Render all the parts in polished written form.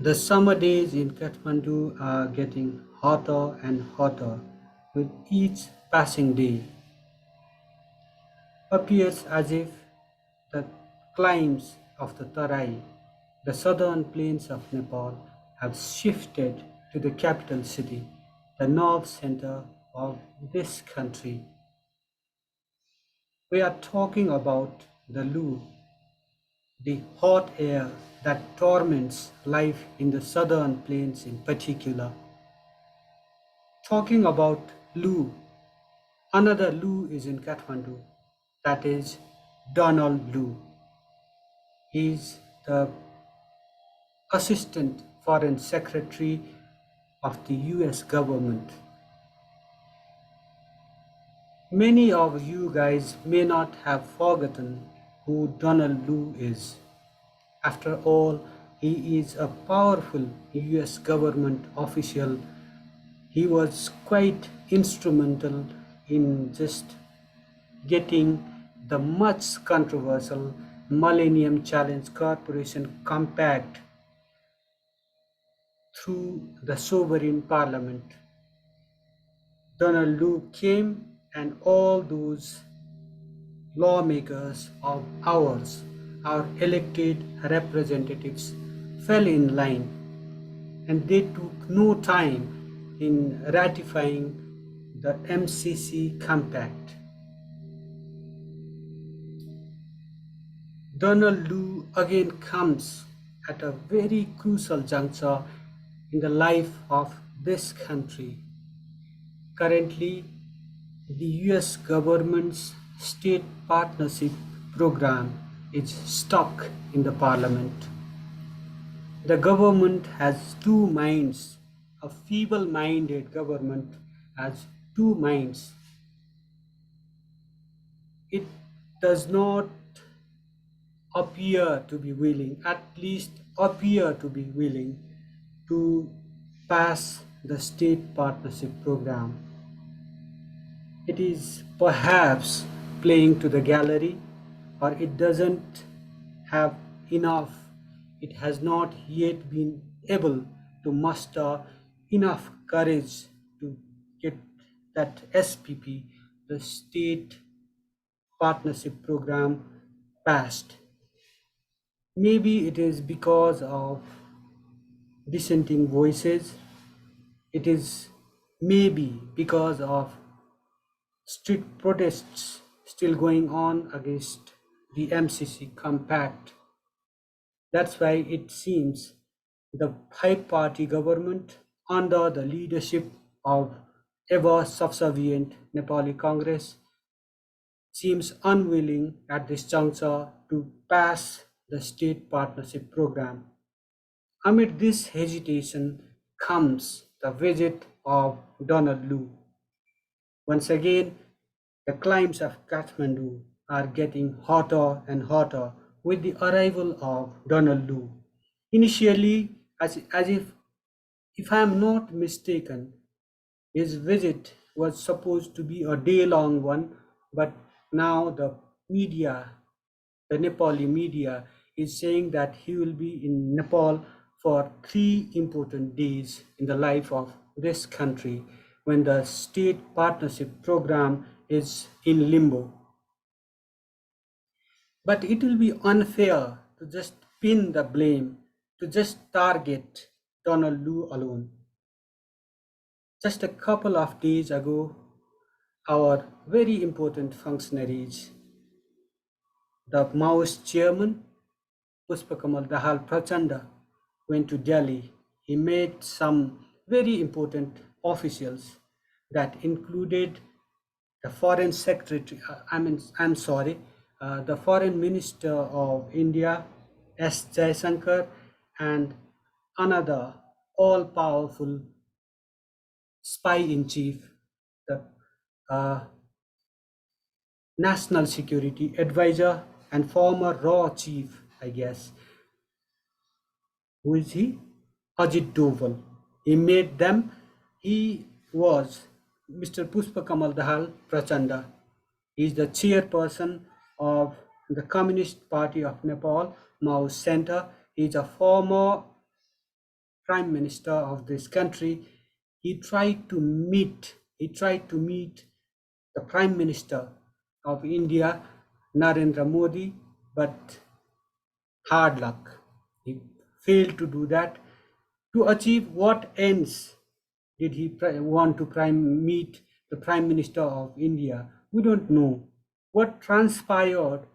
The summer days in Kathmandu are getting hotter and hotter with each passing day. Appears as if the climes of the Tarai, the southern plains of Nepal, have shifted to the capital city, the north center of this country. We are talking about the Lu, the hot air that torments life in the southern plains in particular. Talking about Lu, another Lu is in Kathmandu, that is Donald Lu. He is the Assistant Foreign Secretary of the US government. Many of you guys may not have forgotten who Donald Lu is. After all, he is a powerful US government official. He was quite instrumental in just getting the much controversial Millennium Challenge Corporation Compact through the sovereign parliament. Donald Lu came and all those lawmakers of ours, our elected representatives, fell in line and they took no time in ratifying the MCC Compact. Donald Lu again comes at a very crucial juncture in the life of this country. Currently, the US government's state partnership program is stuck in the parliament. The government has two minds. A feeble-minded government has two minds. It does not appear to be willing, at least appear to be willing, to pass the state partnership program. It is perhaps playing to the gallery, or it doesn't have enough, it has not yet been able to muster enough courage to get that SPP, the state partnership program, passed. Maybe it is because of dissenting voices. It is maybe because of street protests still going on against the MCC compact. That's why it seems the five-party government under the leadership of ever subservient Nepali Congress seems unwilling at this juncture to pass the state partnership program. Amid this hesitation comes the visit of Donald Lu. Once again, the climbs of Kathmandu are getting hotter and hotter with the arrival of Donald Lu. Initially, as if I am not mistaken, his visit was supposed to be a day-long one, but now the media, the Nepali media, is saying that he will be in Nepal for 3 important days in the life of this country when the state partnership program is in limbo. But it will be unfair to just pin the blame, to just target Donald Lu alone. Just a couple of days ago, our very important functionaries, the Maoist chairman, Puspakamal Dahal Prachanda, went to Delhi. He met some very important officials that included the foreign secretary, the foreign minister of India, S. Jaisankar, and another all-powerful spy in chief, the uh, national security advisor and former raw chief, I guess. Who is he? Ajit Doval. He made them. He was Mr. Pushpa Kamal Dahal Prachanda. He is the chairperson of the Communist Party of Nepal, Mao Center. He is a former prime minister of this country, he tried to meet the prime minister of India, Narendra Modi, but hard luck. He failed to do that. To achieve what ends did he want to meet the prime minister of India? We don't know. What transpired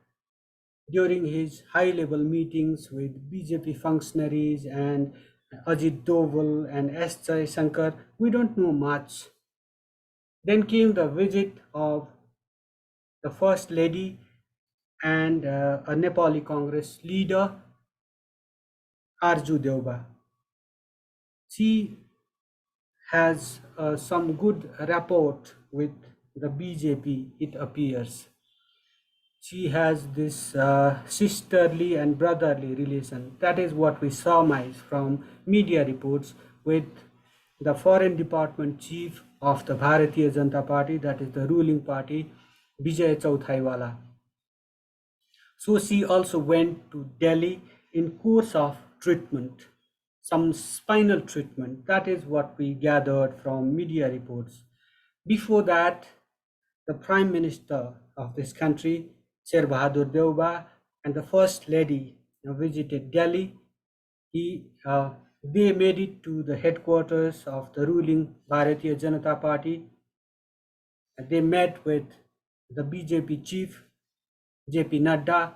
during his high-level meetings with BJP functionaries and Ajit Doval and S. Shankar, we don't know much. Then came the visit of the First Lady and a Nepali Congress leader, Arju Deoba. She has some good rapport with the BJP, it appears. She has this sisterly and brotherly relation. That is what we surmise from media reports with the foreign department chief of the Bharatiya Janata Party, that is the ruling party, Vijay Chauthaiwala. So she also went to Delhi in course of treatment, some spinal treatment. That is what we gathered from media reports. Before that, the Prime Minister of this country, Sher Bahadur Deuba, and the First Lady visited Delhi. They made it to the headquarters of the ruling Bharatiya Janata Party. They met with the BJP chief, JP Nadda.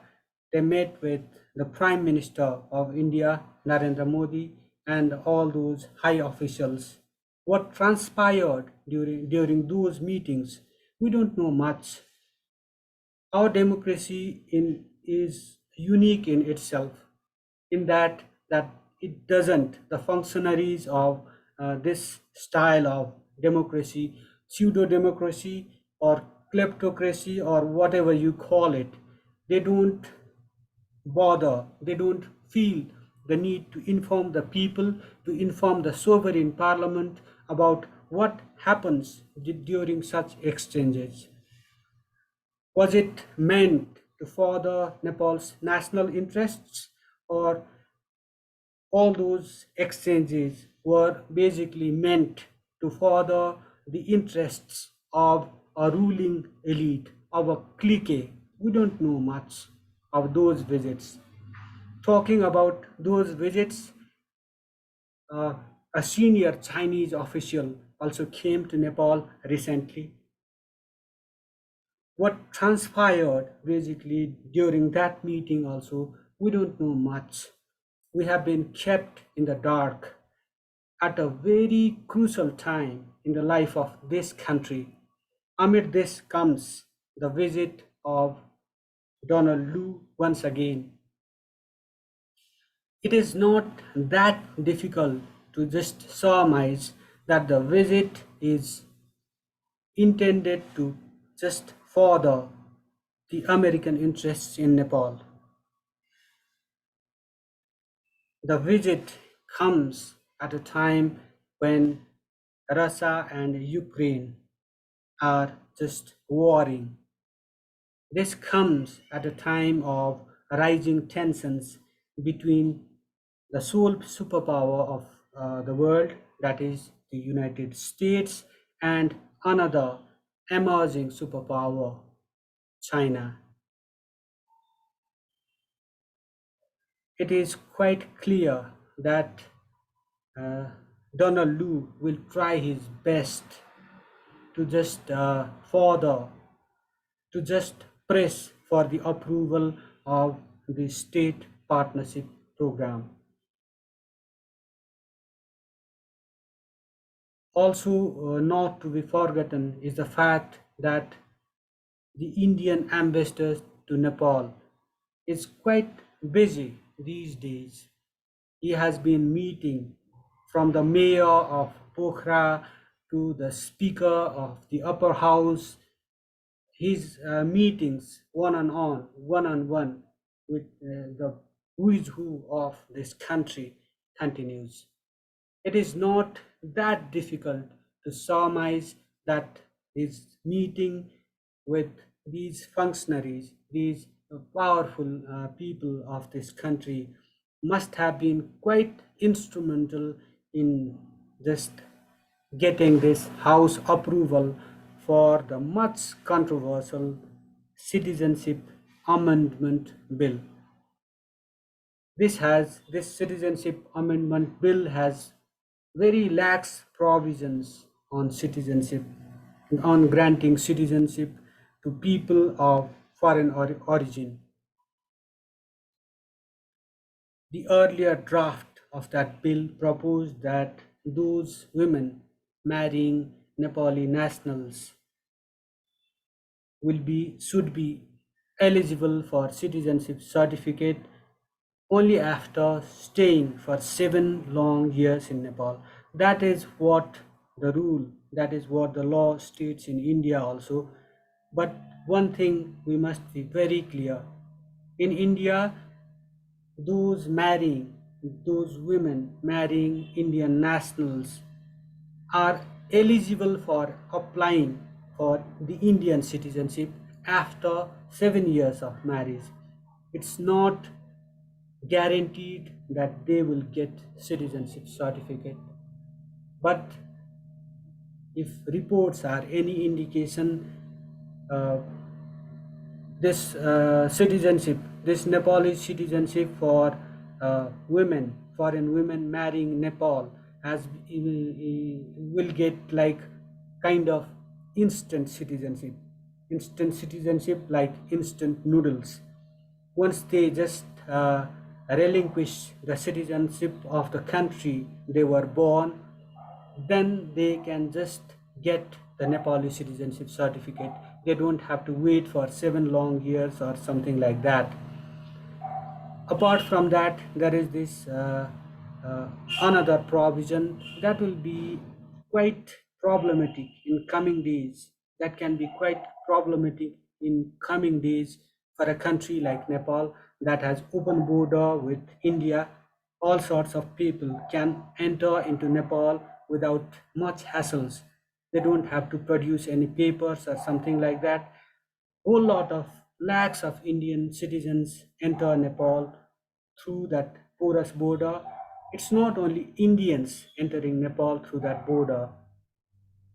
They met with the Prime Minister of India, Narendra Modi, and all those high officials. What transpired during those meetings, we don't know much. Our democracy is unique in itself, in that it doesn't, the functionaries of this style of democracy, pseudo democracy or kleptocracy or whatever you call it, they don't they don't feel the need to inform the people, to inform the sovereign parliament about what happens during such exchanges. Was it meant to further Nepal's national interests, or all those exchanges were basically meant to further the interests of a ruling elite, of a clique? We don't know much of those visits. Talking about those visits, uh, a senior Chinese official also came to Nepal recently. What transpired basically during that meeting also, we don't know much. We have been kept in the dark at a very crucial time in the life of this country. Amid this comes the visit of Donald Lu once again. It is not that difficult to just surmise that the visit is intended to just further the American interests in Nepal. The visit comes at a time when Russia and Ukraine are just warring. This comes at a time of rising tensions between the sole superpower of the world, that is the United States, and another emerging superpower, China. It is quite clear that uh, Donald Lu will try his best to just further, to just press for the approval of the state partnership program. Also, not to be forgotten is the fact that the Indian ambassador to Nepal is quite busy these days. He has been meeting from the mayor of Pokhara to the speaker of the upper house. His meetings one on one with the who is who of this country continues. It is not that difficult to surmise that his meeting with these functionaries, these powerful people of this country, must have been quite instrumental in just getting this House approval for the much controversial Citizenship Amendment Bill. This Citizenship Amendment Bill has very lax provisions on citizenship, on granting citizenship to people of foreign origin. The earlier draft of that bill proposed that those women marrying Nepali nationals should be eligible for citizenship certificate only after staying for 7 long years in Nepal. That is what the rule, that is what the law states in India also. But one thing we must be very clear: in India, those women marrying Indian nationals are eligible for applying for the Indian citizenship after 7 years of marriage. It's not guaranteed that they will get citizenship certificate, but if reports are any indication, uh, this Nepali citizenship for foreign women marrying Nepal will get like kind of instant citizenship, like instant noodles. Once they just relinquish the citizenship of the country they were born, then they can just get the Nepali citizenship certificate. They don't have to wait for 7 long years or something like that. Apart from that, there is this uh, another provision that will be quite problematic in coming days. That can be quite problematic in coming days for a country like Nepal that has open border with India. All sorts of people can enter into Nepal without much hassles. They don't have to produce any papers or something like that. Whole lot of lakhs of Indian citizens enter Nepal through that porous border. It's not only Indians entering Nepal through that border.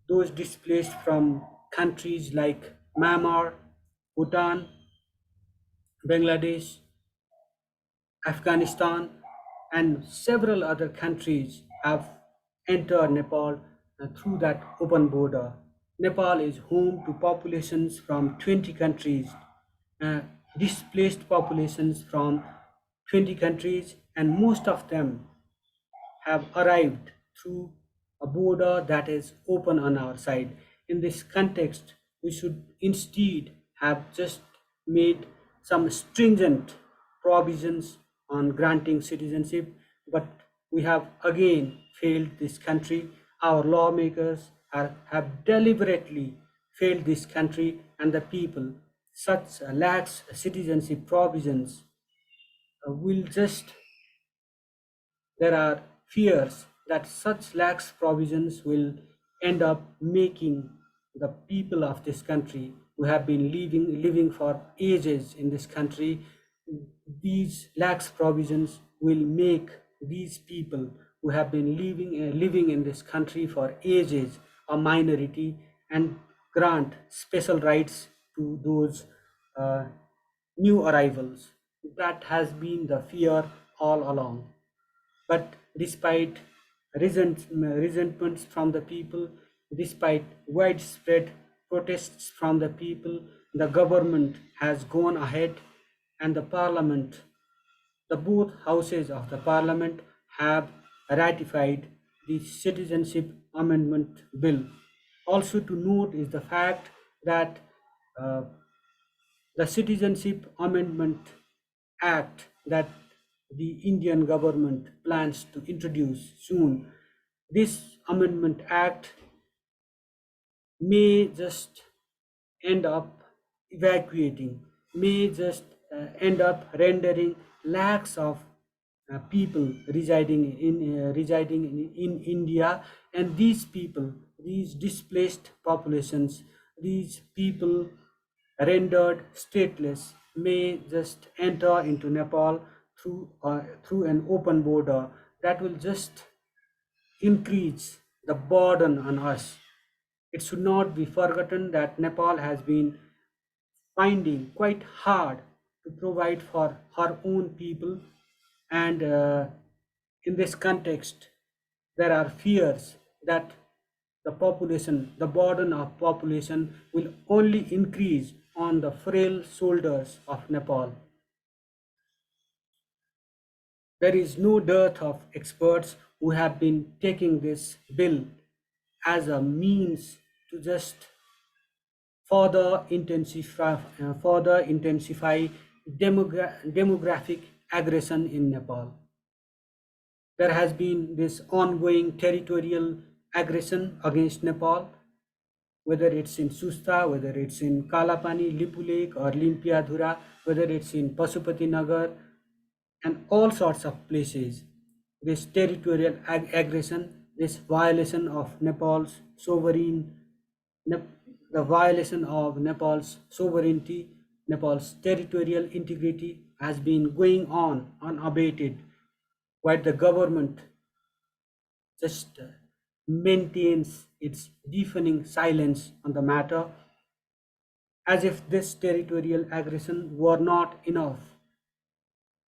Those displaced from countries like Myanmar, Bhutan, Bangladesh, Afghanistan, and several other countries have entered Nepal through that open border. Nepal is home to populations from 20 countries, uh, displaced populations from 20 countries, and most of them have arrived through a border that is open on our side. In this context, we should instead have just made some stringent provisions on granting citizenship, but we have again failed this country. Our lawmakers have deliberately failed this country and the people. Such lax citizenship provisions will just there are fears that such lax provisions will end up making the people of this country who have been living for ages in this country, these lax provisions will make these people who have been living in this country for ages a minority and grant special rights to those uh, new arrivals. That has been the fear all along. But despite resentments from the people, despite widespread protests from the people, the government has gone ahead and the both houses of the parliament have ratified the Citizenship Amendment Bill. Also to note is the fact that uh, the Citizenship Amendment Act that the Indian government plans to introduce soon. This Amendment Act may just end up evacuating, may just end up rendering lakhs of people residing in India, and these people, these displaced populations, these people rendered stateless may just enter into Nepal through an open border, that will just increase the burden on us. It should not be forgotten that Nepal has been finding quite hard to provide for her own people, and in this context, there are fears that the burden of population will only increase on the frail shoulders of Nepal. There is no dearth of experts who have been taking this bill as a means to just further intensify demographic aggression in Nepal. There has been this ongoing territorial aggression against Nepal, whether it's in Susta, whether it's in Kalapani, Lipu Lake, or Limpiadhura, whether it's in Pasupati Nagar, and all sorts of places. This territorial aggression, this violation of the violation of Nepal's sovereignty, Nepal's territorial integrity has been going on unabated, while the government just maintains its deafening silence on the matter, as if this territorial aggression were not enough.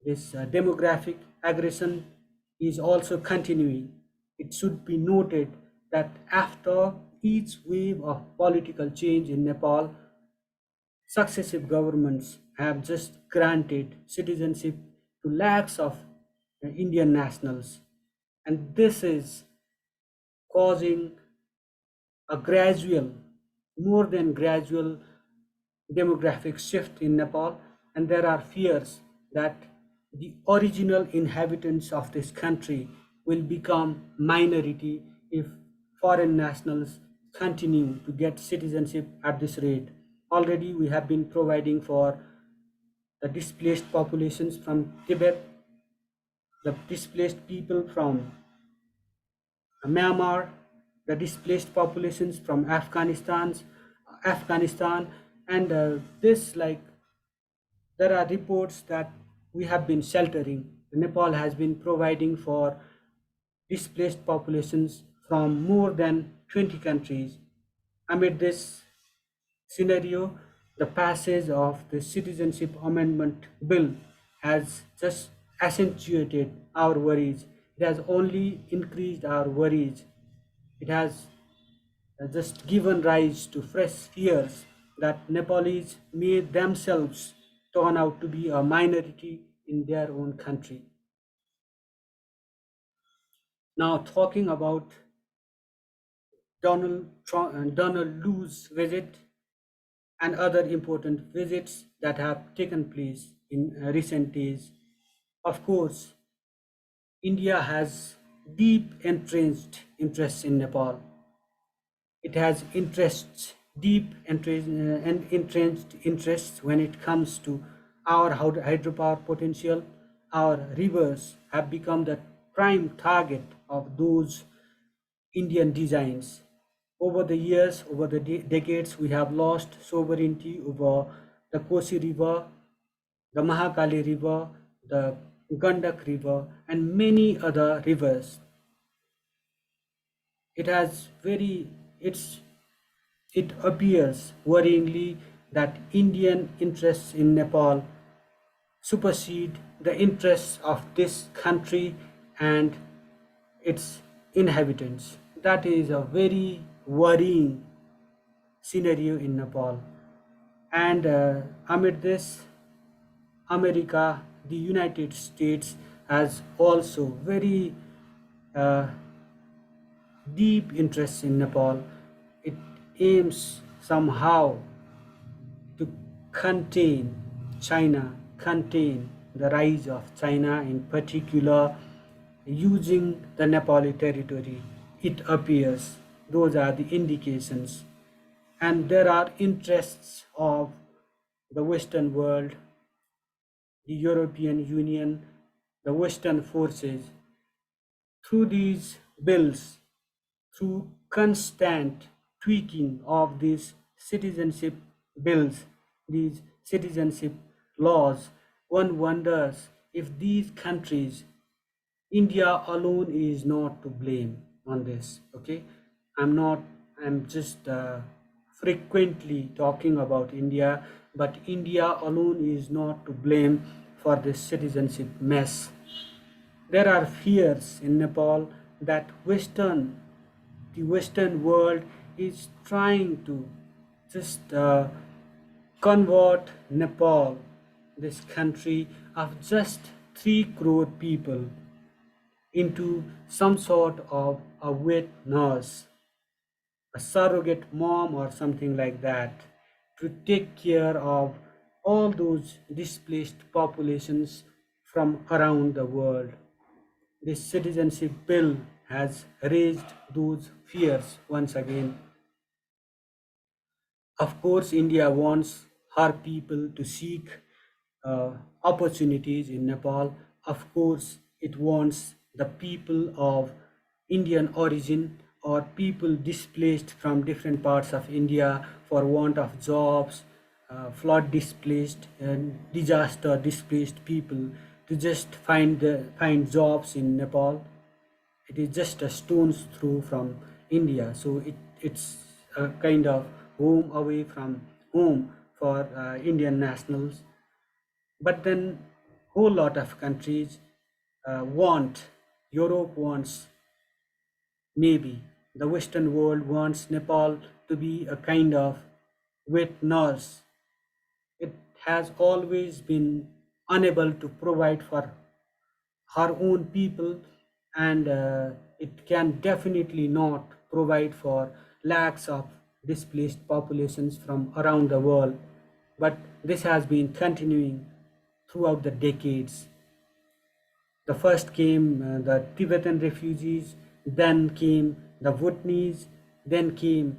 This demographic aggression is also continuing. It should be noted that after each wave of political change in Nepal, successive governments have just granted citizenship to lakhs of Indian nationals. And this is causing a gradual, more than gradual demographic shift in Nepal, and there are fears that the original inhabitants of this country will become minority if foreign nationals continue to get citizenship at this rate. Already we have been providing for the displaced populations from Tibet, the displaced people from Myanmar, the displaced populations from Afghanistan, and this like there are reports that we have been sheltering. Nepal has been providing for displaced populations from more than 20 countries. Amid this scenario, the passage of the Citizenship Amendment Bill has just accentuated our worries. It has only increased our worries. It has just given rise to fresh fears that Nepalese may themselves turn out to be a minority in their own country. Now, talking about Donald Lu's visit and other important visits that have taken place in recent days. Of course, India has deep entrenched interests in Nepal. It has and entrenched interests when it comes to our hydropower potential. Our rivers have become the prime target of those Indian designs. Over the years, over the decades, we have lost sovereignty over the Kosi River, the Mahakali River, the Gandak River, and many other rivers. It has very, it's It appears worryingly that Indian interests in Nepal supersede the interests of this country and its inhabitants. That is a very worrying scenario in Nepal. And amid this, America, the United States, has also very uh, deep interests in Nepal. It aims somehow to contain contain the rise of China in particular, using the Nepali territory. It appears those are the indications, and there are interests of the Western world, the European Union, the Western forces through these bills, through constant tweaking of these citizenship bills, these citizenship laws. One wonders if these countries, India alone is not to blame on this. Okay, I'm not. I'm just frequently talking about India, but India alone is not to blame for this citizenship mess. There are fears in Nepal that the Western world is trying to just convert Nepal, this country of just 3 crore people, into some sort of a wet nurse, a surrogate mom, or something like that, to take care of all those displaced populations from around the world. This citizenship bill has raised those fears once again. Of course, India wants her people to seek opportunities in Nepal. Of course, it wants the people of Indian origin or people displaced from different parts of India for want of jobs, flood displaced and disaster displaced people to just find jobs in Nepal. It is just a stone's throw from India. So it's a kind of home away from home for Indian nationals. But then whole lot of countries want, Europe wants, maybe the Western world wants Nepal to be a kind of wet nurse. It has always been unable to provide for her own people, and it can definitely not provide for lakhs of displaced populations from around the world. But this has been continuing throughout the decades. The first came the Tibetan refugees, then came the Bhutanese, then came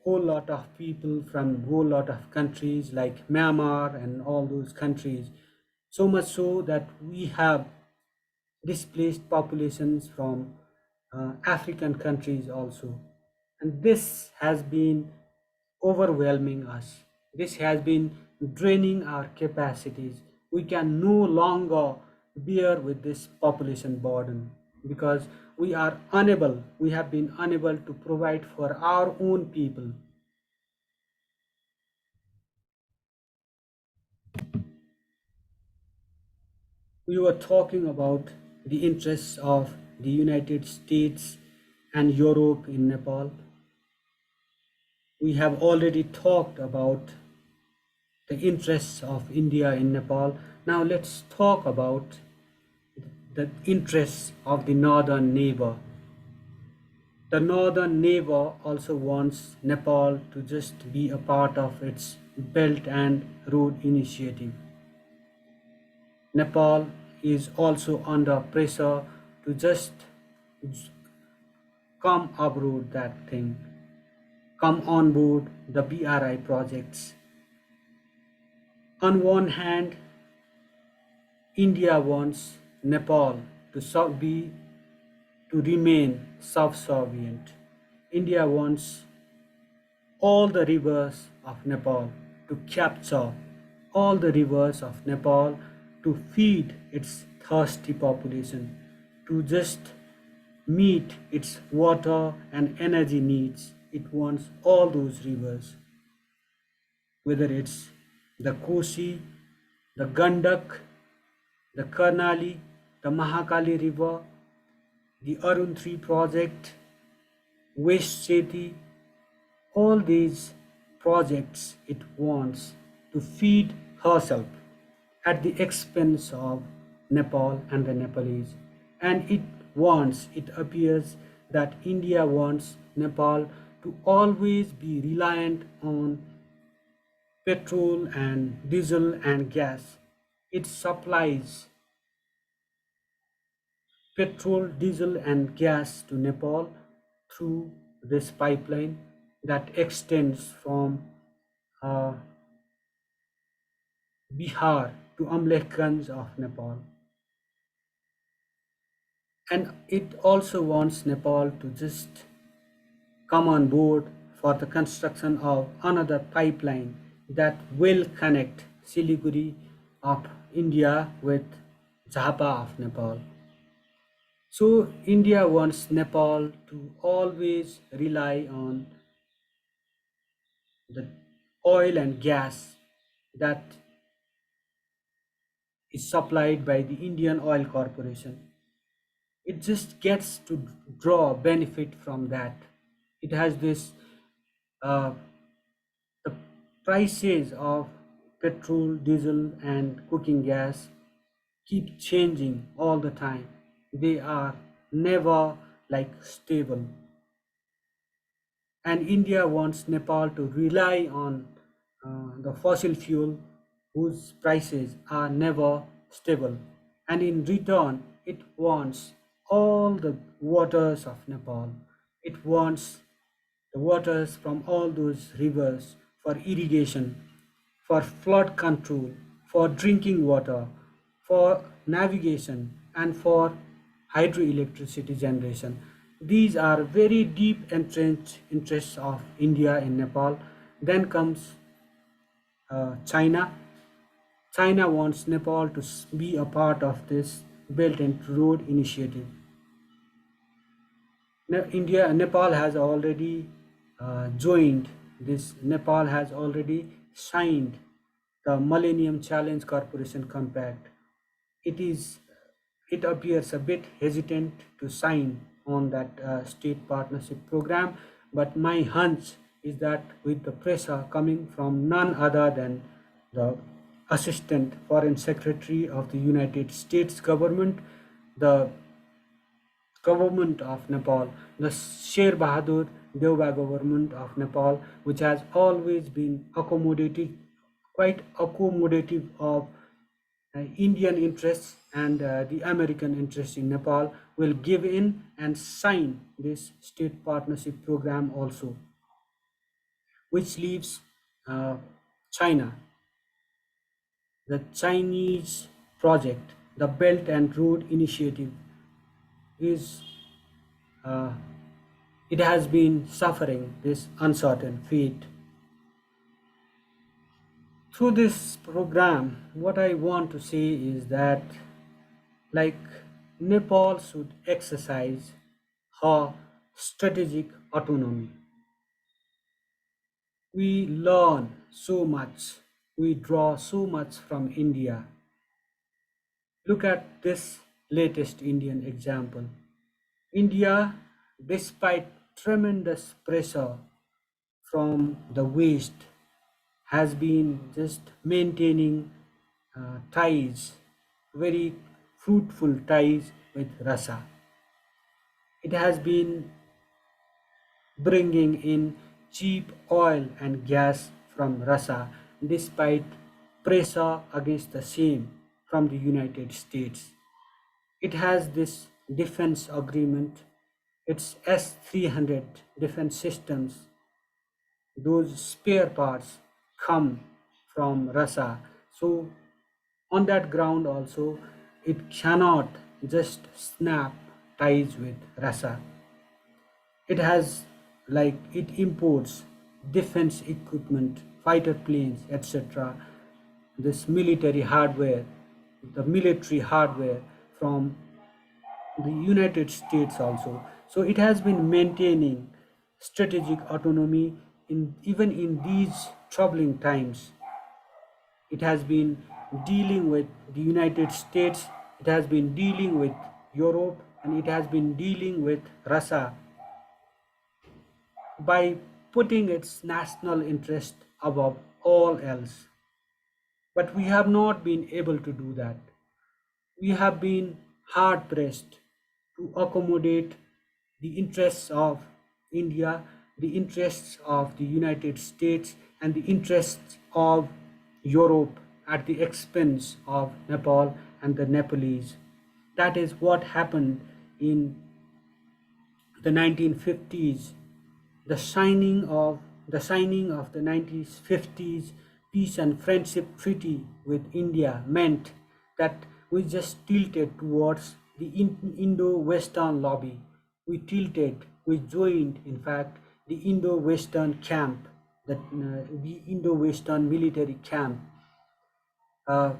whole lot of people from whole lot of countries like Myanmar and all those countries. So much so that we have displaced populations from African countries also. And this has been overwhelming us. This has been draining our capacities. We can no longer bear with this population burden because we have been unable to provide for our own people. We were talking about the interests of the United States and Europe in Nepal. We have already talked about the interests of India in Nepal. Now let's talk about the interests of the northern neighbor. The northern neighbor also wants Nepal to just be a part of its Belt and Road Initiative. Nepal is also under pressure to just come aboard that thing, come on board the BRI projects. On one hand, India wants Nepal be to remain subservient. India wants all the rivers of Nepal to capture all the rivers of Nepal to feed its thirsty population, to just meet its water and energy needs. It wants all those rivers, whether it's the Kosi, the Gandak, the Karnali, the Mahakali River, the Arun 3 project, West Cheti, all these projects it wants to feed herself at the expense of Nepal and the Nepalese. And it appears that India wants Nepal to always be reliant on petrol and diesel and gas. It supplies petrol, diesel, and gas to Nepal through this pipeline that extends from uh, Bihar to Amlekganj of Nepal. And it also wants Nepal to just come on board for the construction of another pipeline that will connect Siliguri of India with Zappa of Nepal. So India wants Nepal to always rely on the oil and gas that is supplied by the Indian Oil Corporation. It just gets to draw benefit from that. It has this uh, the prices of petrol, diesel, and cooking gas keep changing all the time. They are never like stable. And India wants Nepal to rely on the fossil fuel whose prices are never stable. And in return, it wants all the waters of Nepal. It wants the waters from all those rivers for irrigation, for flood control, for drinking water, for navigation, and for hydroelectricity generation. These are very deep entrenched interests of India in Nepal. Then comes China. China wants Nepal to be a part of this Belt and Road Initiative. Nepal has already joined this. Nepal has already signed the Millennium Challenge Corporation Compact. It is, it appears a bit hesitant to sign on that state partnership program, but my hunch is that with the pressure coming from none other than the Assistant Foreign Secretary of the United States government, the government of Nepal, the Sher Bahadur Deuba government of Nepal, which has always been accommodative, quite accommodative of Indian interests and the American interests in Nepal, will give in and sign this state partnership program also, which leaves uh, China. The Chinese project, the Belt and Road Initiative, is uh, it has been suffering this uncertain fate. Through this program, what I want to say is that, like, Nepal should exercise her strategic autonomy. We learn so much, we draw so much from India. Look at this latest Indian example. India, despite tremendous pressure from the West, has been just maintaining ties, very fruitful ties with Russia. It has been bringing in cheap oil and gas from Russia despite pressure against the same from the United States. It has this defense agreement, its S-300 defense systems. Those spare parts come from Russia. So on that ground also, it cannot just snap ties with Russia. It has, like, it imports defense equipment, fighter planes, etc. This military hardware, the military hardware from the United States also. So it has been maintaining strategic autonomy in even in these troubling times. It has been dealing with the United States, it has been dealing with Europe, and it has been dealing with Russia by putting its national interest above all else. But we have not been able to do that. We have been hard pressed to accommodate the interests of India, the interests of the United States, and the interests of Europe at the expense of Nepal and the Nepalese. That is what happened in the 1950s. The signing of the 1950s peace and friendship treaty with India meant that we just tilted towards the Indo-Western lobby. We joined, in fact, the Indo-Western camp, the Indo-Western military camp. Uh,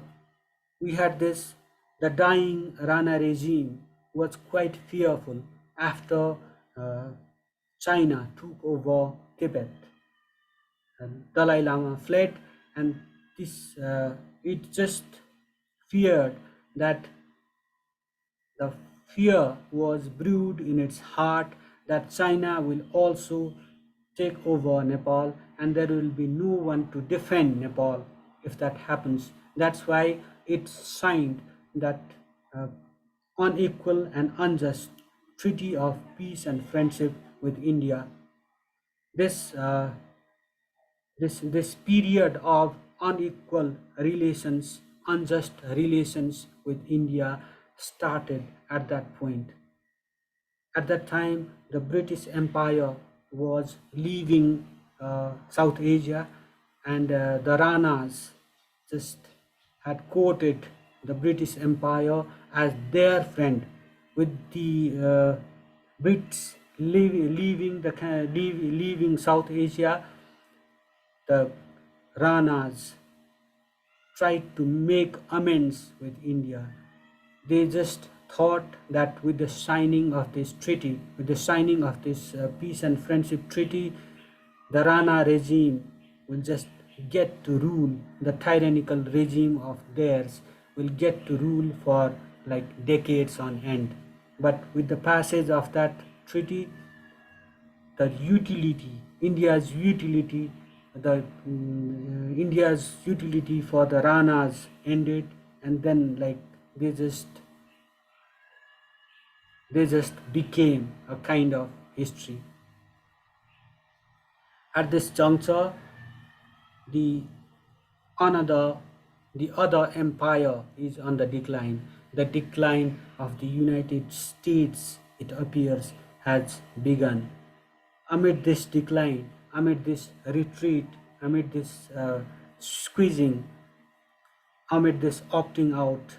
we had this The dying Rana regime was quite fearful after uh, China took over Tibet. Dalai Lama fled, and this it just feared that the fear was brewed in its heart that China will also take over Nepal and there will be no one to defend Nepal if that happens. That's why it signed that uh, unequal and unjust treaty of peace and friendship with India. This this period of unequal relations, unjust relations with India started at that point. At that time, the British Empire was leaving South Asia, and the Ranas just had courted the British Empire as their friend, with the Brits leaving South Asia. The Ranas tried to make amends with India. They just thought that with the signing of this treaty, with the signing of this peace and friendship treaty, the Rana regime will just get to rule, the tyrannical regime of theirs will get to rule for like decades on end. But with the passage of that treaty, the utility, India's utility for the Ranas ended, and then like they just they just became a kind of history. At this juncture, the another the other empire is on the decline. The decline of the United States, it appears, has begun. Amid this decline, amid this retreat, amid this squeezing, amid this opting out,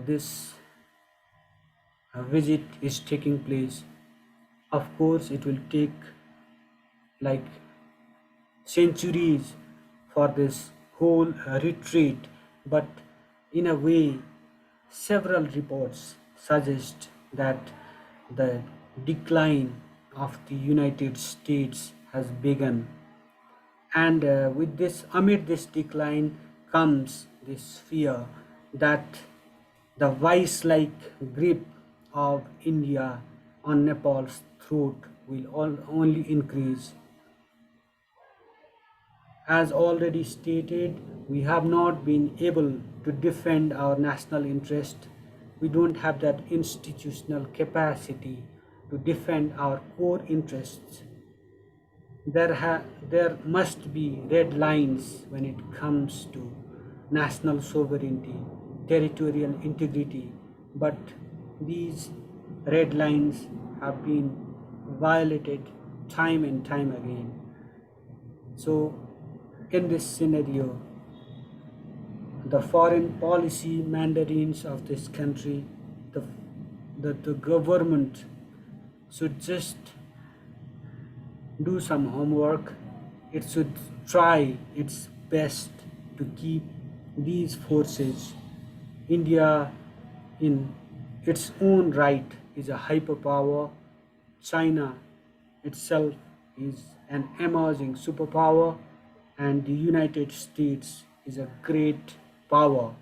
this visit is taking place. Of course, it will take like centuries for this whole retreat, but in a way, several reports suggest that the decline of the United States has begun. And with this, amid this decline, comes this fear that the vice-like grip of India on Nepal's throat will only increase. As already stated, we have not been able to defend our national interest. We don't have that institutional capacity to defend our core interests. There must be red lines when it comes to national sovereignty, territorial integrity, but these red lines have been violated time and time again. So, in this scenario, the foreign policy mandarins of this country, the, the government should just do some homework. It should try its best to keep these forces. India, in its own right, is a hyperpower. China itself is an emerging superpower, and the United States is a great power,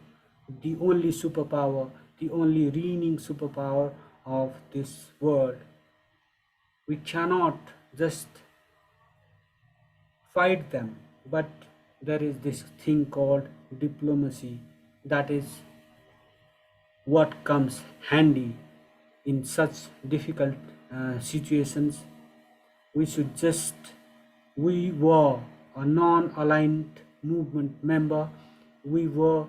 the only superpower, the only reigning superpower of this world. We cannot just fight them, but there is this thing called diplomacy that is what comes handy in such difficult situations. We should just, we were a non-aligned movement member, we were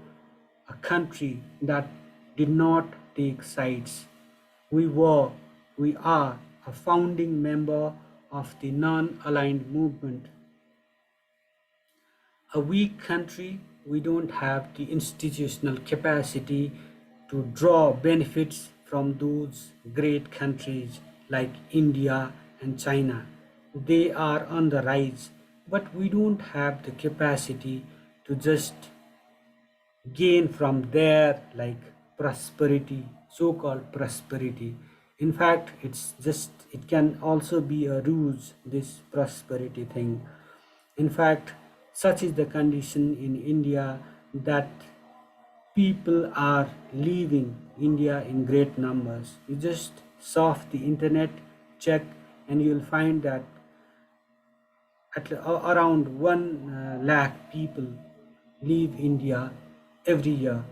a country that did not take sides. We were, we are a founding member of the non-aligned movement. A weak country, we don't have the institutional capacity to draw benefits from those great countries like India and China. They are on the rise, but we don't have the capacity to just gain from their like prosperity, so-called prosperity. In fact, it can also be a ruse, this prosperity thing. In fact, such is the condition in India that people are leaving India in great numbers. You just surf the internet, check, and you'll find that around 1 lakh people leave India every year.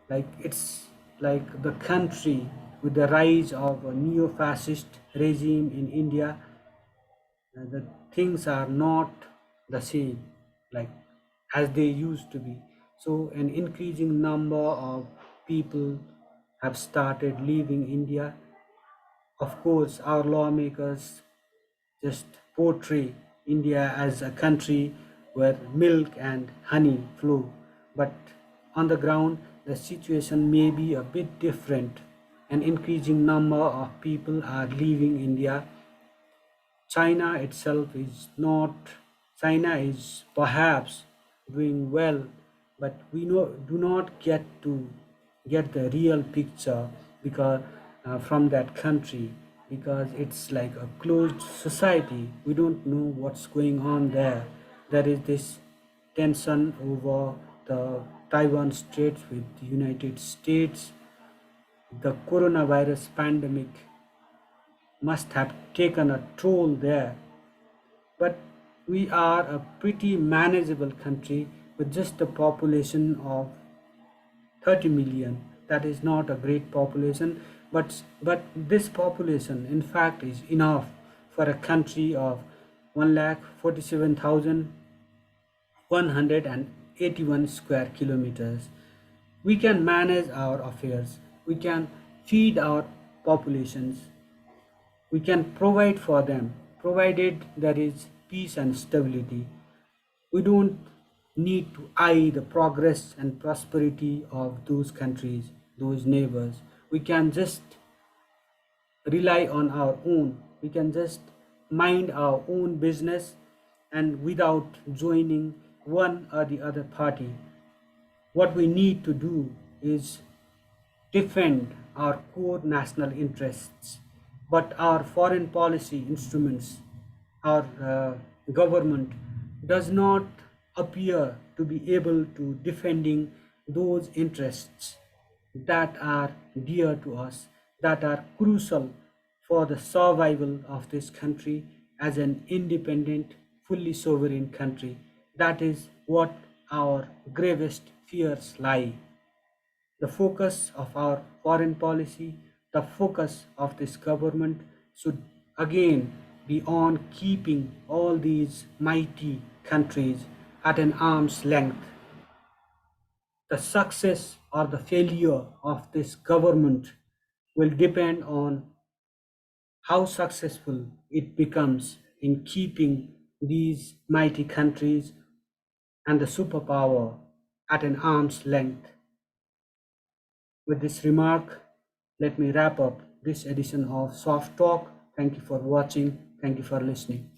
Like it's like the country with the rise of a neo-fascist regime in India, the things are not the same like as they used to be. So an increasing number of people have started leaving India. Of course, our lawmakers just portray India as a country where milk and honey flow. But on the ground, the situation may be a bit different. An increasing number of people are leaving India. China itself is not, China is perhaps doing well, but we do not get the real picture because from that country, because it's like a closed society. We don't know what's going on there. There is this tension over the Taiwan Straits with the United States. The coronavirus pandemic must have taken a toll there, but we are a pretty manageable country with just a population of 30 million. That is not a great population, but this population in fact is enough for a country of 1,47,181 square kilometers. We can manage our affairs, we can feed our populations, we can provide for them provided there is peace and stability. We don't need to eye the progress and prosperity of those countries, those neighbors. We can just rely on our own. We can just mind our own business and without joining one or the other party. What we need to do is defend our core national interests, but our foreign policy instruments, our government does not appear to be able to defending those interests that are dear to us, that are crucial for the survival of this country as an independent, fully sovereign country. That is what our gravest fears lie. The focus of our foreign policy, the focus of this government should again be on keeping all these mighty countries at an arm's length. The success or the failure of this government will depend on how successful it becomes in keeping these mighty countries and the superpower at an arm's length. With this remark, let me wrap up this edition of Soft Talk. Thank you for watching. Thank you for listening.